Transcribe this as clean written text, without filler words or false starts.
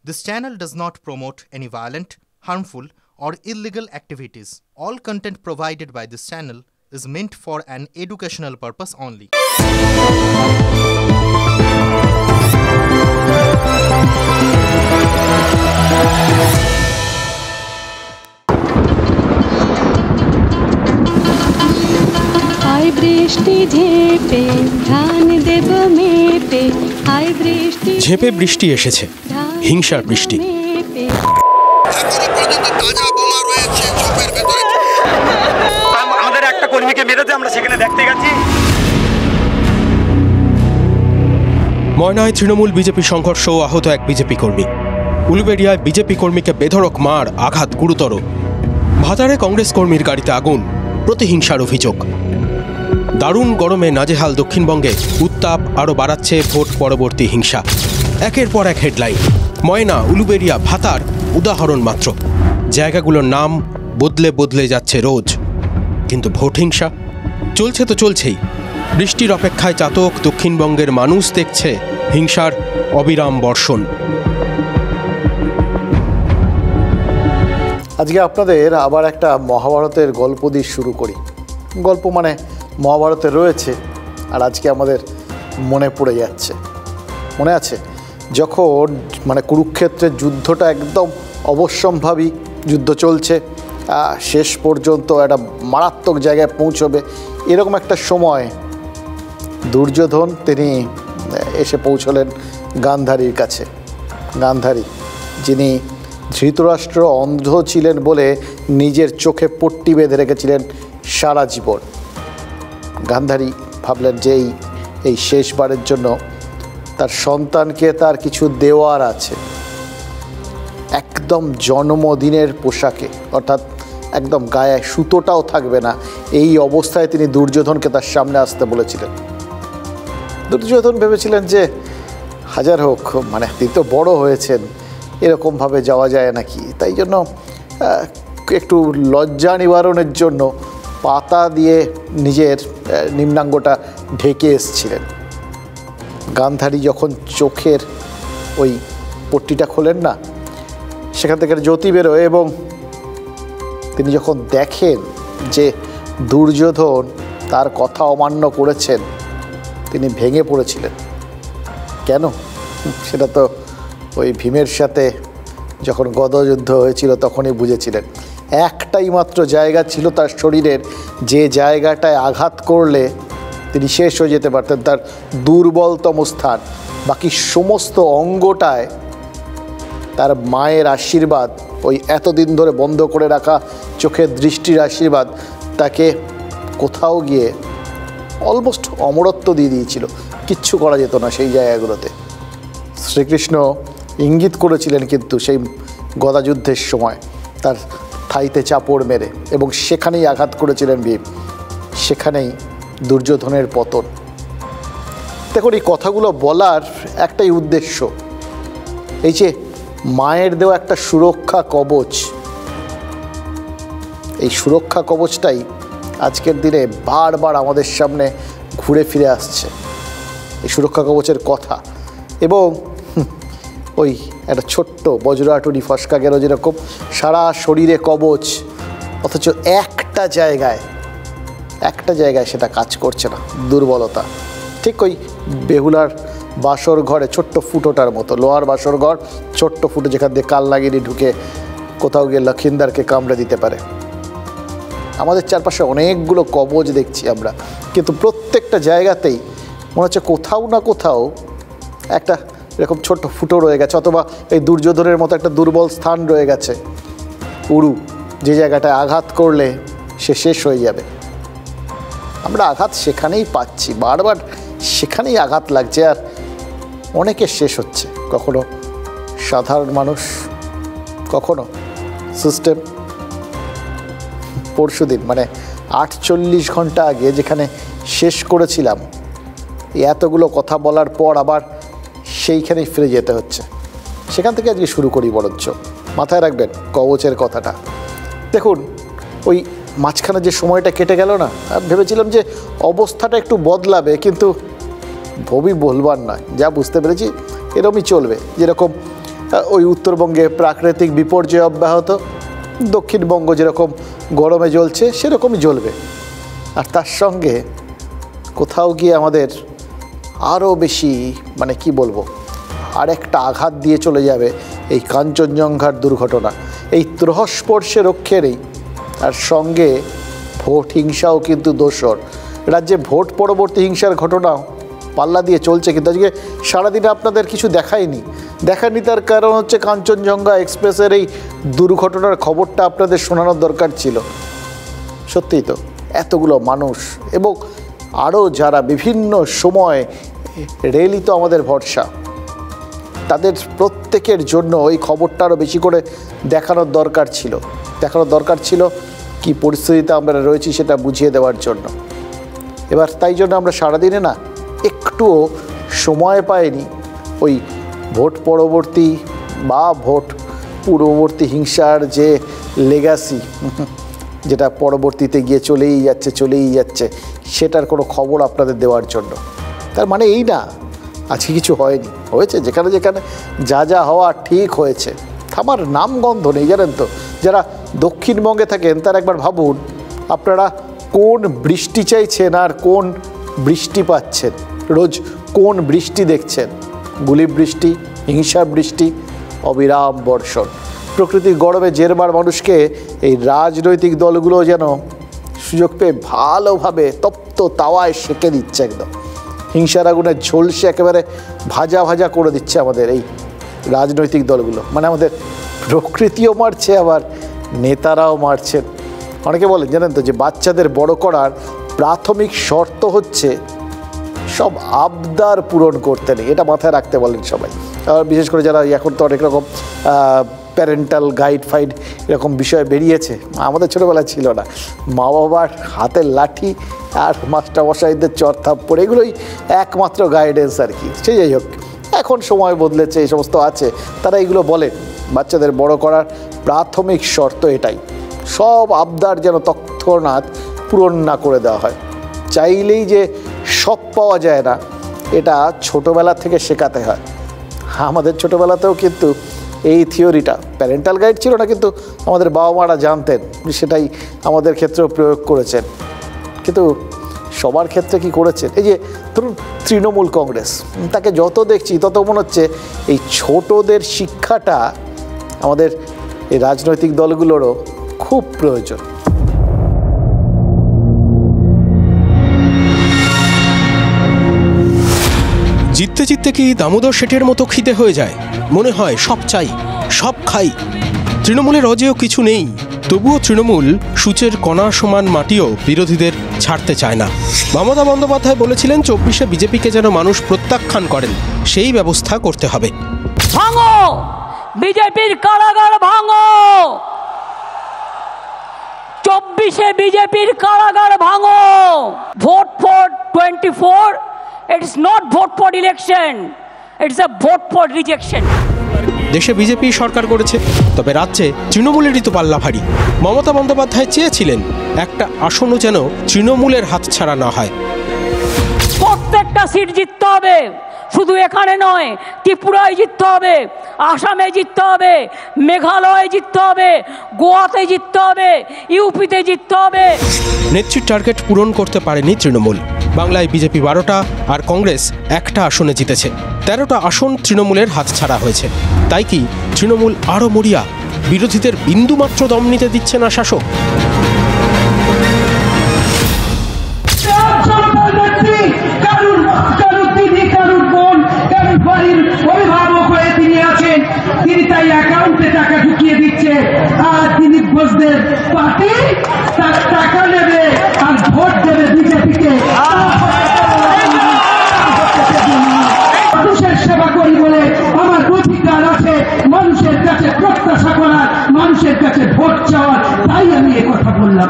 This channel does not promote any violent, harmful, or illegal activities. All content provided by this channel is meant for an educational purpose only. आय বৃষ্টি ঝেপে ধান দেব মেপে আয় বৃষ্টি ঝেপে বৃষ্টি এসেছে, হিংসার বৃষ্টি। আমাদের একটা কর্মীকে মেরেছে, আমরা সেখানে দেখতে গেছি। ময়নায় তৃণমূল বিজেপি সংঘর্ষ, আহত এক বিজেপি কর্মী। উলুবেড়িয়ায় বিজেপি কর্মীকে বেধড়ক মার, আঘাত গুরুতর। ভাতারে কংগ্রেস কর্মীর গাড়িতে আগুন, প্রতিহিংসার অভিযোগ। দারুণ গরমে নাজেহাল দক্ষিণবঙ্গে, উত্তাপ আরও বাড়াচ্ছে ভোট পরবর্তী হিংসা। একের পর এক হেডলাইন। ময়না, উলুবেড়িয়া, ভাতার উদাহরণ মাত্র। জায়গাগুলোর নাম বদলে বদলে যাচ্ছে রোজ, কিন্তু ভোট হিংসা চলছে তো চলছেই। বৃষ্টির অপেক্ষায় চাতক দক্ষিণবঙ্গের মানুষ দেখছে হিংসার অবিরাম বর্ষণ। আজকে আপনাদের আবার একটা মহাভারতের গল্প দিয়ে শুরু করি। গল্প মানে মহাভারতে রয়েছে, আর আজকে আমাদের মনে পড়ে যাচ্ছে। মনে আছে যখন কুরুক্ষেত্রের যুদ্ধটা একদম অবশ্যম্ভাবী যুদ্ধ চলছে, শেষ পর্যন্ত একটা মারাত্মক জায়গায় পৌঁছবে, এরকম একটা সময় দুর্যোধন তিনি এসে পৌঁছলেন গান্ধারীর কাছে। গান্ধারী, যিনি ধৃতরাষ্ট্র অন্ধ ছিলেন বলে নিজের চোখে পট্টি বেঁধে রেখেছিলেন সারা জীবন। গান্ধারী ভাবলেন যে এই শেষবারের জন্য তার সন্তানকে তার কিছু দেওয়ার আছে। একদম জন্মদিনের পোশাকে, অর্থাৎ একদম গায়ে সুতোটাও থাকবে না, এই অবস্থায় তিনি দুর্যোধনকে তার সামনে আসতে বলেছিলেন। দুর্যোধন ভেবেছিলেন যে হাজার হোক, তিনি তো বড় হয়েছেন, এরকমভাবে যাওয়া যায় নাকি। তাই জন্য একটু লজ্জা নিবারণের জন্য পাতা দিয়ে নিজের নিম্নাঙ্গটা ঢেকে এসেছিলেন। গান্ধারী যখন চোখের ওই পট্টিটা খোলেন না, সেখান থেকে জ্যোতি বেরোয়, এবং তিনি যখন দেখেন যে দুর্যোধন তার কথা অমান্য করেছেন, তিনি ভেঙে পড়েছিলেন। কেন? সেটা তো ওই ভীমের সাথে যখন গদযুদ্ধ হয়েছিল তখনই বুঝেছিলেন। একটাই মাত্র জায়গা ছিল তার শরীরের, যে জায়গাটায় আঘাত করলে তিনি শেষ হয়ে যেতে পারতেন, তার দুর্বলতম স্থান। বাকি সমস্ত অঙ্গটায় তার মায়ের আশীর্বাদ, ওই এতদিন ধরে বন্ধ করে রাখা চোখের দৃষ্টির আশীর্বাদ তাকে কোথাও গিয়ে অলমোস্ট অমরত্ব দিয়ে দিয়েছিল। কিচ্ছু করা যেত না সেই জায়গাগুলোতে। শ্রীকৃষ্ণ ইঙ্গিত করেছিলেন কিন্তু সেই গদাযুদ্ধের সময় তার থাইতে চাপড় মেরে, এবং সেখানেই আঘাত করেছিলেন ভীম, সেখানেই দুর্যোধনের পতন। দেখুন, এই কথাগুলো বলার একটাই উদ্দেশ্য, এই যে মায়ের দেওয়া একটা সুরক্ষা কবচ, এই সুরক্ষা কবচটাই আজকের দিনে বারবার আমাদের সামনে ঘুরে ফিরে আসছে, এই সুরক্ষা কবচের কথা। এবং ওই একটা ছোট্ট বজ্রাটুরি ফসকা গেল যেরকম সারা শরীরে কবচ, অথচ একটা জায়গায় সেটা কাজ করছে না, দুর্বলতা। ঠিক ওই বেহুলার বাসর ঘরে ছোট্ট ফুটোটার মতো, লোহার বাসর ঘর, ছোট্ট ফুটো যেখান দিয়ে কালনাগিরি ঢুকে কোথাও গিয়ে লক্ষিন্দারকে কামড়ে দিতে পারে। আমাদের চারপাশে অনেকগুলো কবচ দেখছি আমরা, কিন্তু প্রত্যেকটা জায়গাতেই মনে হচ্ছে কোথাও না কোথাও একটা এরকম ছোট্ট ফুটো রয়ে গেছে, অথবা এই দুর্যোধনের মতো একটা দুর্বল স্থান রয়ে গেছে, উরু, যে জায়গাটায় আঘাত করলে সে শেষ হয়ে যাবে। আমরা আঘাত সেখানেই পাচ্ছি, বারবার সেখানেই আঘাত লাগছে, আর অনেকে শেষ হচ্ছে। কখনো সাধারণ মানুষ, কখনো সিস্টেম। পরশুদিন 48 ঘন্টা আগে যেখানে শেষ করেছিলাম, এতগুলো কথা বলার পর আবার সেইখানেই ফিরে যেতে হচ্ছে। সেখান থেকে আজকে শুরু করি বরঞ্চ। মাথায় রাখবেন কবচের কথাটা। দেখুন, ওই মাঝখানে যে সময়টা কেটে গেল না, ভেবেছিলাম যে অবস্থাটা একটু বদলাবে, কিন্তু বলবার নয়, যা বুঝতে পেরেছি এরকমই চলবে। যেরকম ওই উত্তরবঙ্গে প্রাকৃতিক বিপর্যয় অব্যাহত, দক্ষিণবঙ্গ যেরকম গরমে জ্বলছে সেরকমই জ্বলবে। আর তার সঙ্গে কোথাও গিয়ে আমাদের আরও বেশি মানে কি বলবো, আরেকটা আঘাত দিয়ে চলে যাবে এই কাঞ্চনজঙ্ঘার দুর্ঘটনা। এই ত্রহস্পর্শে রক্ষে নেই, তার সঙ্গে ভোট হিংসাও কিন্তু দোসর। রাজ্যে ভোট পরবর্তী হিংসার ঘটনাও পাল্লা দিয়ে চলছে, কিন্তু আজকে সারাদিনে আপনাদের কিছু দেখায়নি। তার কারণ হচ্ছে কাঞ্চনজঙ্ঘা এক্সপ্রেসের এই দুর্ঘটনার খবরটা আপনাদের শোনানোর দরকার ছিল। সত্যিই তো এতগুলো মানুষ এবং আরও যারা বিভিন্ন সময় রেলই তো আমাদের ভরসা, তাদের প্রত্যেকের জন্য ওই খবরটা আরও বেশি করে দেখানোর দরকার ছিল কি পরিস্থিতিতে আমরা রয়েছি সেটা বুঝিয়ে দেওয়ার জন্য। এবার তাই জন্য আমরা সারাদিনে না একটুও সময় পাইনি ওই ভোট পরবর্তী বা ভোট পূর্ববর্তী হিংসার যে লেগাসি, যেটা পরবর্তীতে গিয়ে চলেই যাচ্ছে সেটার কোনো খবর আপনাদের দেওয়ার জন্য। তার মানে এই না আজকে কিছু হয়েছে, যেখানে যা হওয়া ঠিক হয়েছে, থামার নামগন্ধ নেই। জানেন তো, যারা দক্ষিণবঙ্গে থাকেন তারা একবার ভাবুন আপনারা কোন বৃষ্টি চাইছেন আর কোন বৃষ্টি পাচ্ছেন, রোজ কোন বৃষ্টি দেখছেন, গুলি বৃষ্টি, হিংসা বৃষ্টি, অবিরাম বর্ষণ। প্রকৃতির গরমে জেরবার মানুষকে এই রাজনৈতিক দলগুলো যেন সুযোগ পেয়ে ভালোভাবে তপ্ত তাওয়ায় সেঁকে দিচ্ছে, একদম হিংসার আগুনে ঝলসে একেবারে ভাজা করে দিচ্ছে আমাদের এই রাজনৈতিক দলগুলো। মানে আমাদের প্রকৃতিও মারছে, আবার নেতারাও মারছেন। অনেকে বলেন জানেন তো যে বাচ্চাদের বড় করার প্রাথমিক শর্ত হচ্ছে সব আবদার পূরণ করতে নেই, এটা মাথায় রাখতে বলেন সবাই। আর বিশেষ করে যারা এখন তো অনেক রকম প্যারেন্টাল গাইড ফাইড এরকম বিষয় বেরিয়েছে, আমাদের ছোটোবেলায় ছিল না। মা বাবার হাতের লাঠি আর মাস্টারমশাইদের চর থাপ্পড়, এগুলোই একমাত্র গাইডেন্স আর কি। সেই যাই হোক, এখন সময় বদলেছে, এই সমস্ত আছে, তারা এগুলো বলেন বাচ্চাদের বড় করার প্রাথমিক শর্ত এটাই, সব আবদার যেন তৎক্ষণাৎ পূরণ না করে দেওয়া হয়। চাইলেই যে সব পাওয়া যায় না, এটা ছোটোবেলা থেকে শেখাতে হয়। আমাদের ছোটোবেলাতেও কিন্তু এই থিওরিটা, প্যারেন্টাল গাইড ছিল না, কিন্তু আমাদের বাবা মারা জানতেন, সেটাই আমাদের ক্ষেত্রেও প্রয়োগ করেছেন। কিন্তু সবার ক্ষেত্রে কি করেছেন? এই যে ধরুন তৃণমূল কংগ্রেস, তাকে যত দেখছি তত মনে হচ্ছে এই ছোটদের শিক্ষাটা আমাদের এই রাজনৈতিক দলগুলোরও খুব প্রয়োজন। জিততে কি দামোদর শেঠের মতো খিদে হয়ে যায়, মনে হয় সব চাই, সব খাই। তৃণমূলের অজেয় কিছু নেই, তবুও তৃণমূল সূচের কণা সমান মাটিও বিরোধীদের ছাড়তে চায় না। মমতা বন্দ্যোপাধ্যায় বলেছিলেন 24-এ বিজেপিকে যেন মানুষ প্রত্যাখ্যান করেন, সেই ব্যবস্থা করতে হবে। ভাঙো বিজেপির কারাগার, ভাঙো 24-এ বিজেপির কারাগার ভাঙো। Vote for 24, it is not vote for election, it is a vote for rejection. দেশে বিজেপি সরকার করেছে, তবে রাজ্যে তৃণমূলেরই তো পাল্লা ভারী। মমতা বন্দ্যোপাধ্যায় চেয়েছিলেন একটা আসনও যেন তৃণমূলের হাতছাড়া না হয়। প্রত্যেকটা সিট জিততে হবে, শুধু এখানে নয়, ত্রিপুরায় জিততে হবে, আসামে জিততে হবে, মেঘালয়ে জিততে হবে, গোয়াতে জিততে হবে, ইউপিতে জিততে হবে। নেত্রীর টার্গেট পূরণ করতে পারেনি তৃণমূল। বাংলায় বিজেপি 12টা আর কংগ্রেস 1টা আসনে জিতেছে, 13টা আসন তৃণমূলের হাতছাড়া হয়েছে। তাই কি তৃণমূল আরও মরিয়া? বিরোধীদের বিন্দুমাত্র দম নিতে দিচ্ছে না শাসক। অভিভাবক হয়ে তিনি আছেন, তিনি তাই অ্যাকাউন্টে টাকা ঢুকিয়ে দিচ্ছে, আর তিনি বসদের পার্টি তার টাকা নেবে আর ভোট দেবে বিজেপিকে। মানুষের সেবা করি বলে আমার অধিকার আছে মানুষের কাছে প্রত্যাশা করার, মানুষের কাছে ভোট চাওয়ার, তাই আমি কথা বললাম।